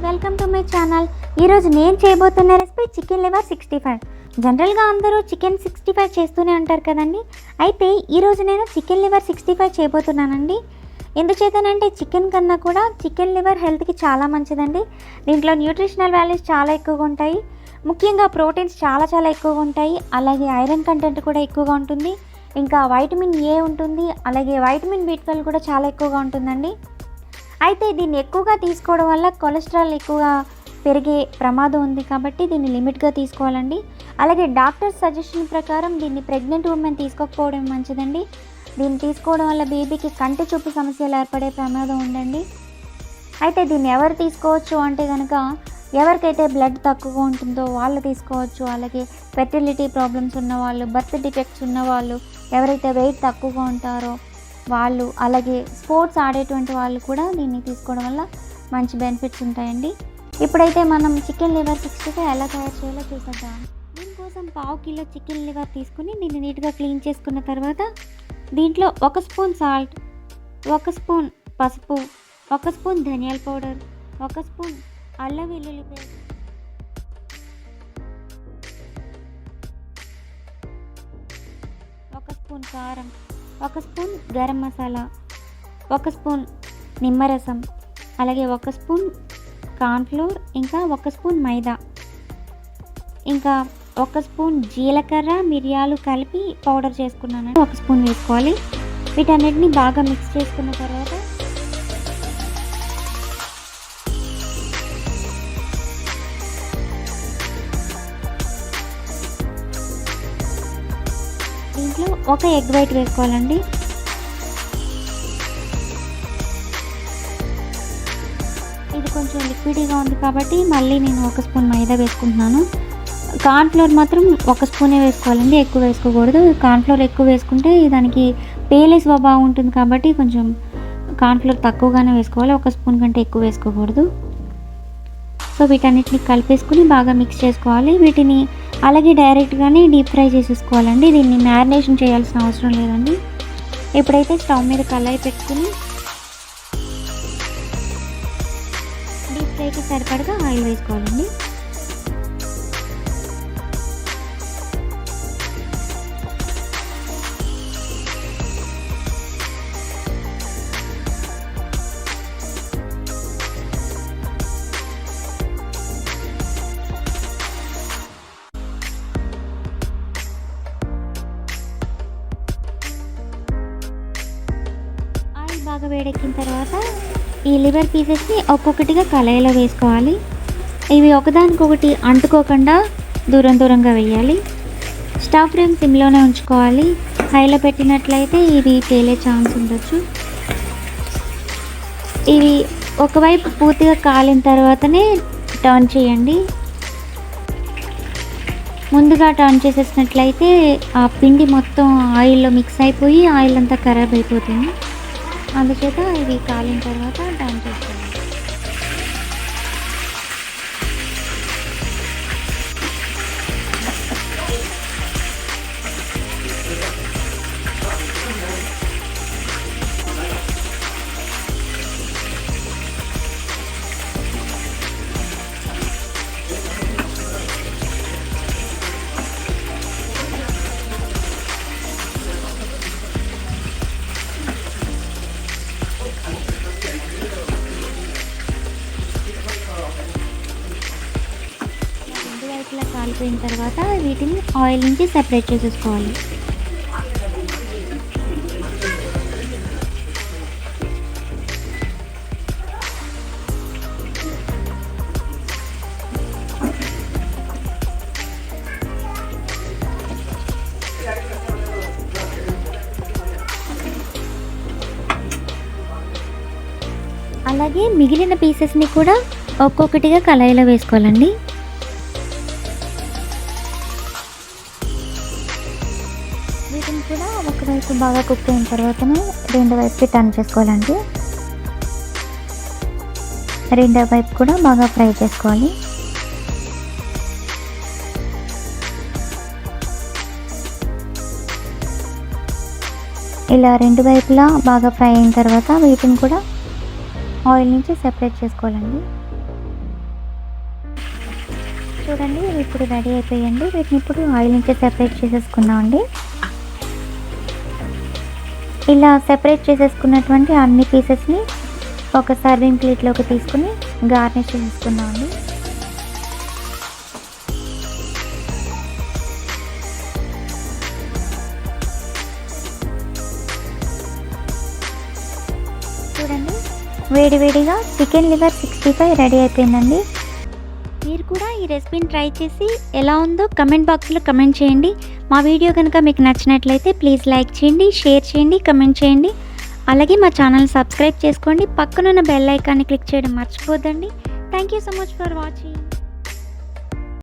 Welcome to my channel. ఈరోజు నేను చేయబోతున్న రెసిపీ చికెన్ లివర్ 65. జనరల్గా అందరూ చికెన్ 65 చేస్తూనే ఉంటారు కదండి. అయితే ఈరోజు నేను చికెన్ లివర్ 65 చేయబోతున్నానండి. ఎందుచేతనంటే చికెన్ కన్నా కూడా చికెన్ లివర్ హెల్త్కి చాలా మంచిదండి. దీంట్లో న్యూట్రిషనల్ వాల్యూస్ చాలా ఎక్కువగా ఉంటాయి. ముఖ్యంగా ప్రోటీన్స్ చాలా ఎక్కువగా ఉంటాయి. అలాగే ఐరన్ కంటెంట్ కూడా ఎక్కువగా ఉంటుంది. ఇంకా వైటమిన్ ఏ ఉంటుంది. అలాగే వైటమిన్ B12 కూడా చాలా ఎక్కువగా ఉంటుందండి. అయితే దీన్ని ఎక్కువగా తీసుకోవడం వల్ల కొలెస్ట్రాల్ ఎక్కువగా పెరిగే ప్రమాదం ఉంది కాబట్టి దీన్ని లిమిట్గా తీసుకోవాలండి. అలాగే డాక్టర్ సజెషన్ ప్రకారం దీన్ని ప్రెగ్నెంట్ ఉమెన్ తీసుకోకపోవడం మంచిదండి. దీన్ని తీసుకోవడం వల్ల బేబీకి కంటి చూపు సమస్యలు ఏర్పడే ప్రమాదం ఉందండి. అయితే దీన్ని ఎవరు తీసుకోవచ్చు అంటే కనుక ఎవరికైతే బ్లడ్ తక్కువగా ఉంటుందో వాళ్ళు తీసుకోవచ్చు. అలాగే ఫెర్టిలిటీ ప్రాబ్లమ్స్ ఉన్నవాళ్ళు, బర్త్ డిఫెక్ట్స్ ఉన్నవాళ్ళు, ఎవరైతే వెయిట్ తక్కువగా ఉంటారో వాళ్ళు, అలాగే స్పోర్ట్స్ ఆడేటువంటి వాళ్ళు కూడా దీన్ని తీసుకోవడం వల్ల మంచి బెనిఫిట్స్ ఉంటాయండి. ఇప్పుడైతే మనం చికెన్ లివర్ 65 ఎలా తయారు చేయాలో చూసేద్దాం. దీనికోసం 1/2 కిలో చికెన్ లివర్ తీసుకుని దీన్ని నీట్గా క్లీన్ చేసుకున్న తర్వాత దీంట్లో 1 స్పూన్ సాల్ట్, 1 స్పూన్ పసుపు, 1 స్పూన్ ధనియాల పౌడర్, 1 స్పూన్ అల్లం వెల్లుల్లి పేస్ట్, 1 స్పూన్ కారం, 1 స్పూన్ గరం మసాలా, 1 స్పూన్ నిమ్మరసం, అలాగే 1 స్పూన్ కార్న్ఫ్లోర్, ఇంకా 1 స్పూన్ మైదా, ఇంకా 1 స్పూన్ జీలకర్ర మిరియాలు కలిపి పౌడర్ చేసుకున్నానండి. 1 స్పూన్ వేసుకోవాలి. వీటన్నిటిని బాగా మిక్స్ చేసుకున్న తర్వాత దీంట్లో 1 ఎగ్ వైట్ వేసుకోవాలండి. ఇది కొంచెం లిక్విడ్గా ఉంది కాబట్టి మళ్ళీ నేను 1 స్పూన్ మైదా వేసుకుంటున్నాను. కార్న్ఫ్లోర్ మాత్రం 1 స్పూనే వేసుకోవాలండి, ఎక్కువ వేసుకోకూడదు. కార్న్ఫ్లోర్ ఎక్కువ వేసుకుంటే దానికి పేలే స్వభావం ఉంటుంది కాబట్టి కొంచెం కార్న్ఫ్లోర్ తక్కువగానే వేసుకోవాలి. 1 స్పూన్ కంటే ఎక్కువ వేసుకోకూడదు. సో వీటన్నిటిని కలిపేసుకుని బాగా మిక్స్ చేసుకోవాలి. వీటిని అలాగే డైరెక్ట్గానే డీప్ ఫ్రై చేసేసుకోవాలండి. దీన్ని మ్యారినేషన్ చేయాల్సిన అవసరం లేదండి. ఇప్పుడైతే స్టవ్ మీద కళాయి పెట్టుకుని డీప్ ఫ్రైకి సరిపడగా ఆయిల్ వేసుకోవాలండి. బాగా వేడెక్కిన తర్వాత ఈ లివర్ పీసెస్ని ఒక్కొక్కటిగా కళాయిలో వేసుకోవాలి. ఇవి ఒకదానికొకటి అంటుకోకుండా దూరంగా వేయాలి. స్టవ్ ఫ్లేమ్ సిమ్లోనే ఉంచుకోవాలి. హైలో పెట్టినట్లయితే ఇవి పేలే ఛాన్స్ ఉండొచ్చు. ఇవి ఒకవైపు పూర్తిగా కాలిన తర్వాతనే టర్న్ చేయండి. ముందుగా టర్న్ చేసేసినట్లయితే ఆ పిండి మొత్తం ఆయిల్లో మిక్స్ అయిపోయి ఆయిల్ అంతా ఖరాబ్ అయిపోతుంది. అందుచేత ఇవి కాలిన తర్వాత టర్న్ చేసుకోవాలి. ఇట్లా కాలిపోయిన తర్వాత వీటిని ఆయిల్ నుంచి సెపరేట్ చేసేసుకోవాలి. అలాగే మిగిలిన పీసెస్ని కూడా ఒక్కొక్కటిగా కళాయిలో వేసుకోవాలండి. వీటిని కూడా ఒకవైపు బాగా కుక్ అయిన తర్వాతనే రెండో వైపుకి టర్న్ చేసుకోవాలండి. రెండో వైపు కూడా బాగా ఫ్రై చేసుకోవాలి. ఇలా రెండు వైపులా బాగా ఫ్రై అయిన తర్వాత వీటిని కూడా ఆయిల్ నుంచి సెపరేట్ చేసుకోవాలండి. చూడండి ఇవి ఇప్పుడు రెడీ అయిపోయాయండి. వీటిని ఇప్పుడు ఆయిల్ నుంచి సెపరేట్ చేసేసుకుందామండి. ఇలా సెపరేట్ చేసేసుకున్నటువంటి అన్ని పీసెస్ని ఒక సర్వింగ్ ప్లేట్లోకి తీసుకుని గార్నిష్ చేసేసుకుందామండి. చూడండి వేడివేడిగా చికెన్ లివర్ 65 రెడీ అయిపోయిందండి. మీరు కూడా ఈ రెసిపీని ట్రై చేసి ఎలా ఉందో కమెంట్ బాక్స్లో కమెంట్ చేయండి. మా వీడియో కనుక మీకు నచ్చినట్లయితే ప్లీజ్ లైక్ చేయండి, షేర్ చేయండి, కమెంట్ చేయండి. అలాగే మా ఛానల్ సబ్స్క్రైబ్ చేసుకోండి. పక్కనున్న బెల్ ఐకాన్ని క్లిక్ చేయడం మర్చిపోద్దండి. Thank you so much for watching.